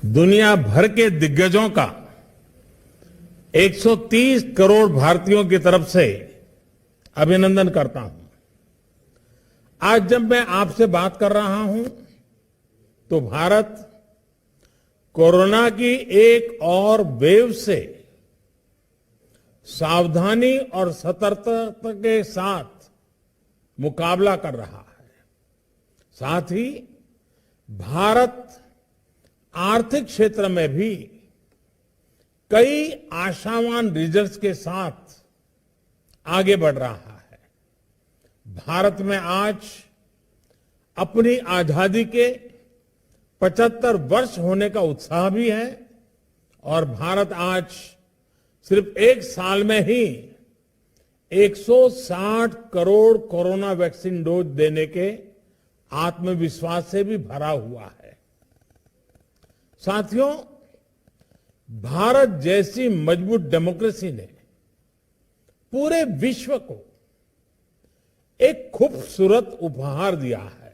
दुनिया भर के दिग्गजों का 130 करोड़ भारतीयों की तरफ से अभिनंदन करता हूं। आज जब मैं आपसे बात कर रहा हूं तो भारत कोरोना की एक और वेव से सावधानी और सतर्कता के साथ मुकाबला कर रहा है। साथ ही भारत आर्थिक क्षेत्र में भी कई आशावान रिजल्ट्स के साथ आगे बढ़ रहा है। भारत में आज अपनी आजादी के 75 वर्ष होने का उत्साह भी है और भारत आज सिर्फ एक साल में ही 160 करोड़ कोरोना वैक्सीन डोज देने के आत्मविश्वास से भी भरा हुआ है। साथियों, भारत जैसी मजबूत डेमोक्रेसी ने पूरे विश्व को एक खूबसूरत उपहार दिया है,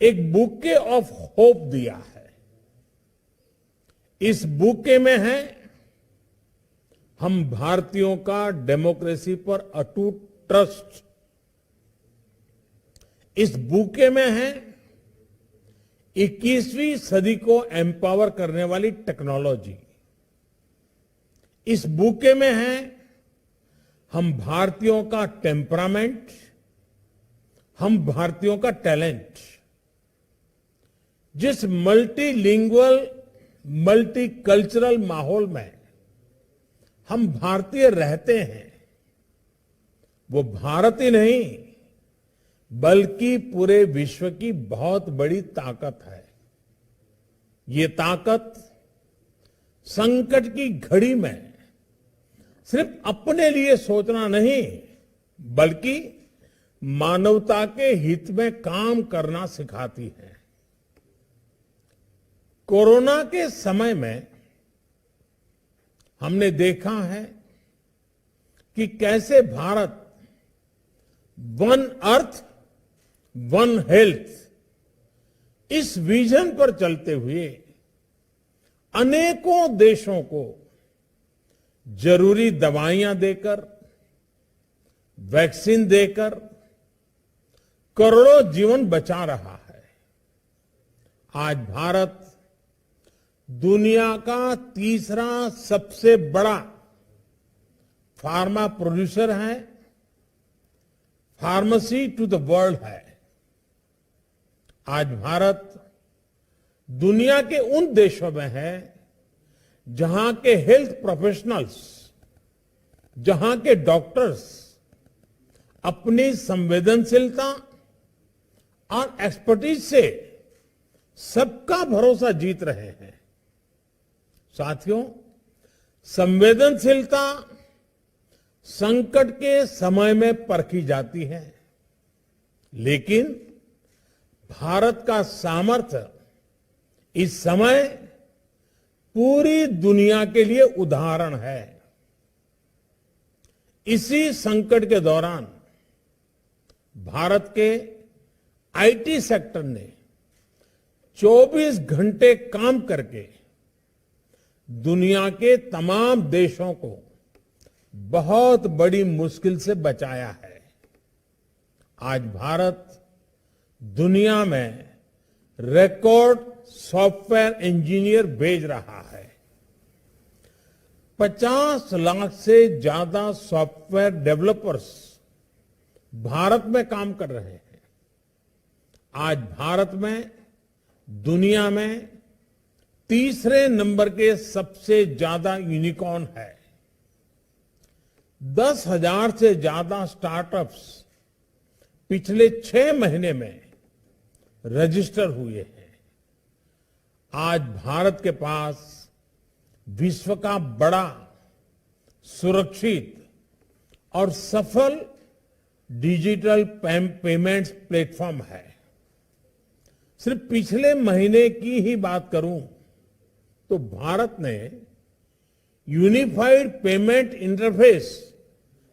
एक बुके ऑफ होप दिया है। इस बुके में है हम भारतीयों का डेमोक्रेसी पर अटूट ट्रस्ट। इस बुके में है 21वीं सदी को एम्पावर करने वाली टेक्नोलॉजी। इस बुके में है हम भारतीयों का टेम्परामेंट, हम भारतीयों का टैलेंट। जिस मल्टीलिंगुअल, मल्टीकल्चरल माहौल में हम भारतीय रहते हैं, वो भारत ही नहीं बल्कि पूरे विश्व की बहुत बड़ी ताकत है। ये ताकत संकट की घड़ी में सिर्फ अपने लिए सोचना नहीं बल्कि मानवता के हित में काम करना सिखाती है। कोरोना के समय में हमने देखा है कि कैसे Bharat one earth one health इस विजन पर चलते हुए अनेकों देशों को जरूरी दवाइयां देकर, वैक्सीन देकर करोड़ों जीवन बचा रहा है। आज भारत दुनिया का तीसरा सबसे बड़ा फार्मा प्रोड्यूसर है, फार्मेसी टू द वर्ल्ड है। आज भारत दुनिया के उन देशों में है जहां के हेल्थ प्रोफेशनल्स, जहां के डॉक्टर्स अपनी संवेदनशीलता और एक्सपर्टीज से सबका भरोसा जीत रहे हैं। साथियों, संवेदनशीलता संकट के समय में परखी जाती है, लेकिन भारत का सामर्थ्य इस समय पूरी दुनिया के लिए उदाहरण है। इसी संकट के दौरान भारत के आईटी सेक्टर ने 24 घंटे काम करके दुनिया के तमाम देशों को बहुत बड़ी मुश्किल से बचाया है। आज भारत दुनिया में रिकॉर्ड सॉफ्टवेयर इंजीनियर भेज रहा है। 50 लाख से ज्यादा सॉफ्टवेयर डेवलपर्स भारत में काम कर रहे हैं। आज भारत में दुनिया में तीसरे नंबर के सबसे ज्यादा यूनिकॉर्न है। 10,000 से ज्यादा स्टार्टअप्स पिछले 6 महीने में रजिस्टर हुए हैं। आज भारत के पास विश्व का बड़ा, सुरक्षित और सफल डिजिटल पेमेंट्स प्लेटफॉर्म है। सिर्फ पिछले महीने की ही बात करूं तो भारत ने यूनिफाइड पेमेंट इंटरफेस,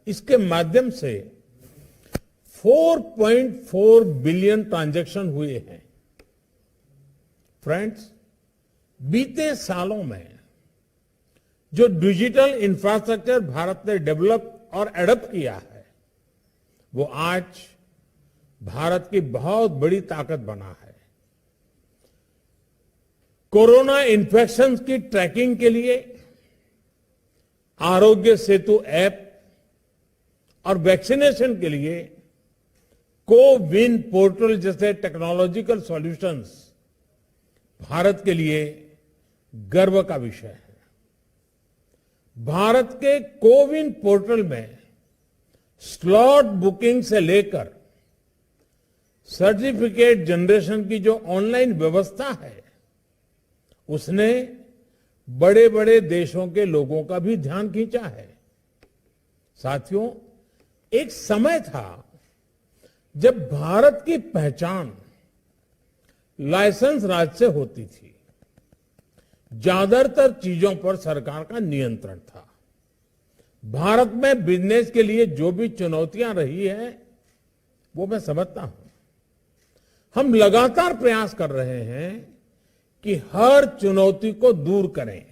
इसके माध्यम से 4.4 बिलियन ट्रांजैक्शन हुए हैं। फ्रेंड्स, बीते सालों में जो डिजिटल इंफ्रास्ट्रक्चर भारत ने डेवलप और एडॉप्ट किया है, वो आज भारत की बहुत बड़ी ताकत बना है। कोरोना इन्फेक्शन की ट्रैकिंग के लिए आरोग्य सेतु ऐप और वैक्सीनेशन के लिए कोविन पोर्टल जैसे टेक्नोलॉजिकल सॉल्यूशंस भारत के लिए गर्व का विषय है। भारत के कोविन पोर्टल में स्लॉट बुकिंग से लेकर सर्टिफिकेट जनरेशन की जो ऑनलाइन व्यवस्था है, उसने बड़े बड़े देशों के लोगों का भी ध्यान खींचा है। साथियों, एक समय था जब भारत की पहचान लाइसेंस राज से होती थी। ज्यादातर चीजों पर सरकार का नियंत्रण था। भारत में बिजनेस के लिए जो भी चुनौतियां रही है, वो मैं समझता हूं। हम लगातार प्रयास कर रहे हैं कि हर चुनौती को दूर करें।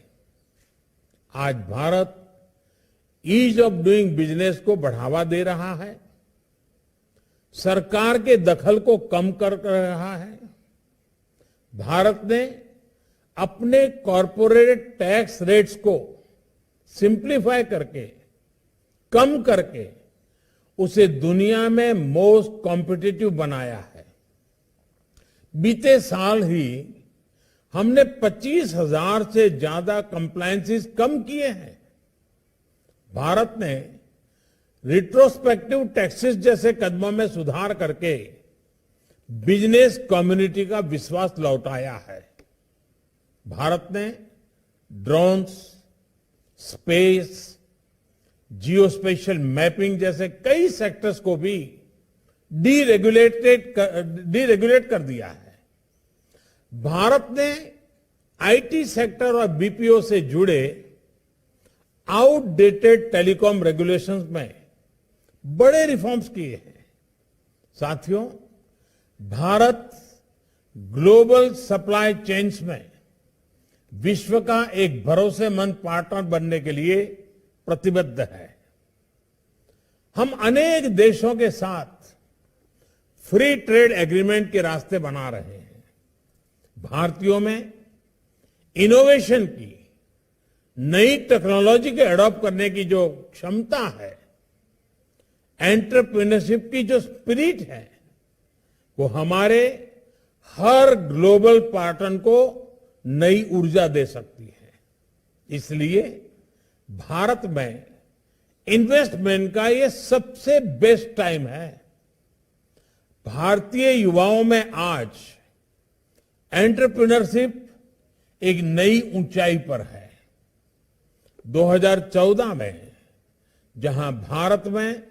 आज Bharat ease of doing business को बढ़ावा दे रहा है, सरकार के दखल को कम कर रहा है। भारत ने अपने कॉरपोरेट टैक्स रेट्स को सिंप्लीफाई करके, कम करके उसे दुनिया में मोस्ट कॉम्पिटिटिव बनाया है। बीते साल ही हमने 25,000 से ज्यादा कंप्लायंसेस कम किए हैं। भारत ने रिट्रोस्पेक्टिव टैक्सेस जैसे कदमों में सुधार करके बिजनेस कम्युनिटी का विश्वास लौटाया है। भारत ने ड्रोन्स, स्पेस, जियोस्पेशियल मैपिंग जैसे कई सेक्टर्स को भी डीरेगुलेट कर दिया है। भारत ने आईटी सेक्टर और बीपीओ से जुड़े आउटडेटेड टेलीकॉम रेगुलेशंस में बड़े रिफॉर्म्स किए हैं। साथियों, भारत ग्लोबल सप्लाई चेन्स में विश्व का एक भरोसेमंद पार्टनर बनने के लिए प्रतिबद्ध है। हम अनेक देशों के साथ फ्री ट्रेड एग्रीमेंट के रास्ते बना रहे हैं। भारतीयों में इनोवेशन की, नई टेक्नोलॉजी के अडॉप्ट करने की जो क्षमता है, एंटरप्रेन्योरशिप की जो स्पिरिट है, वो हमारे हर ग्लोबल पार्टनर को नई ऊर्जा दे सकती है। इसलिए भारत में इन्वेस्टमेंट का ये सबसे बेस्ट टाइम है। भारतीय युवाओं में आज एंटरप्रेन्योरशिप एक नई ऊंचाई पर है। 2014 में जहां भारत में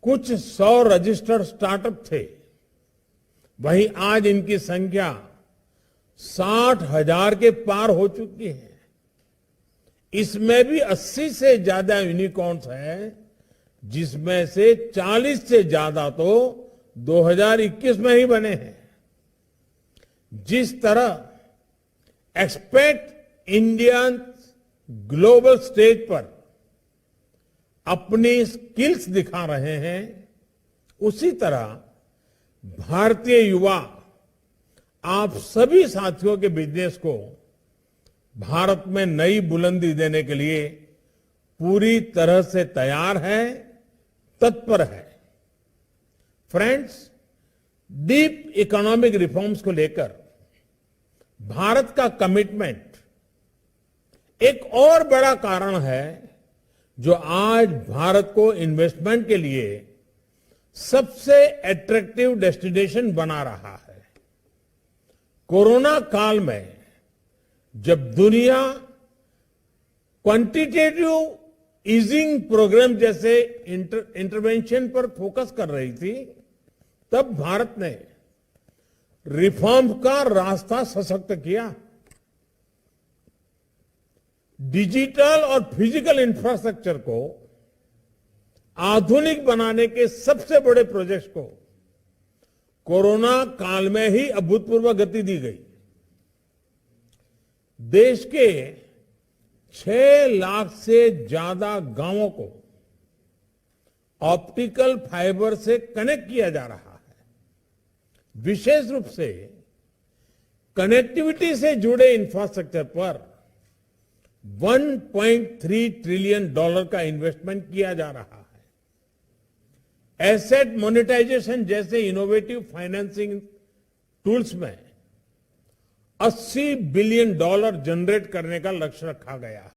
कुछ 100 रजिस्टर्ड स्टार्टअप थे, वहीं आज इनकी संख्या 60,000 के पार हो चुकी है। इसमें भी 80 से ज्यादा यूनिकॉर्न्स हैं, जिसमें से 40 से ज्यादा तो 2021 में ही बने हैं। जिस तरह एक्सपेक्ट इंडियन ग्लोबल स्टेज पर अपनी स्किल्स दिखा रहे हैं, उसी तरह भारतीय युवा आप सभी साथियों के बिजनेस को भारत में नई बुलंदी देने के लिए पूरी तरह से तैयार है, तत्पर है। फ्रेंड्स, डीप इकोनॉमिक रिफॉर्म्स को लेकर भारत का कमिटमेंट एक और बड़ा कारण है जो आज भारत को इन्वेस्टमेंट के लिए सबसे अट्रैक्टिव डेस्टिनेशन बना रहा है। कोरोना काल में जब दुनिया क्वांटिटेटिव ईजिंग प्रोग्राम जैसे इंटरवेंशन पर फोकस कर रही थी, तब भारत ने रिफॉर्म का रास्ता सशक्त किया। डिजिटल और फिजिकल इंफ्रास्ट्रक्चर को आधुनिक बनाने के सबसे बड़े प्रोजेक्ट्स को कोरोना काल में ही अभूतपूर्व गति दी गई। देश के 6 लाख से ज्यादा गांवों को ऑप्टिकल फाइबर से कनेक्ट किया जा रहा है। विशेष रूप से कनेक्टिविटी से जुड़े इंफ्रास्ट्रक्चर पर $1.3 ट्रिलियन का इन्वेस्टमेंट किया जा रहा है। एसेट मोनेटाइजेशन जैसे इनोवेटिव फाइनेंसिंग टूल्स में $80 बिलियन जनरेट करने का लक्ष्य रखा गया है।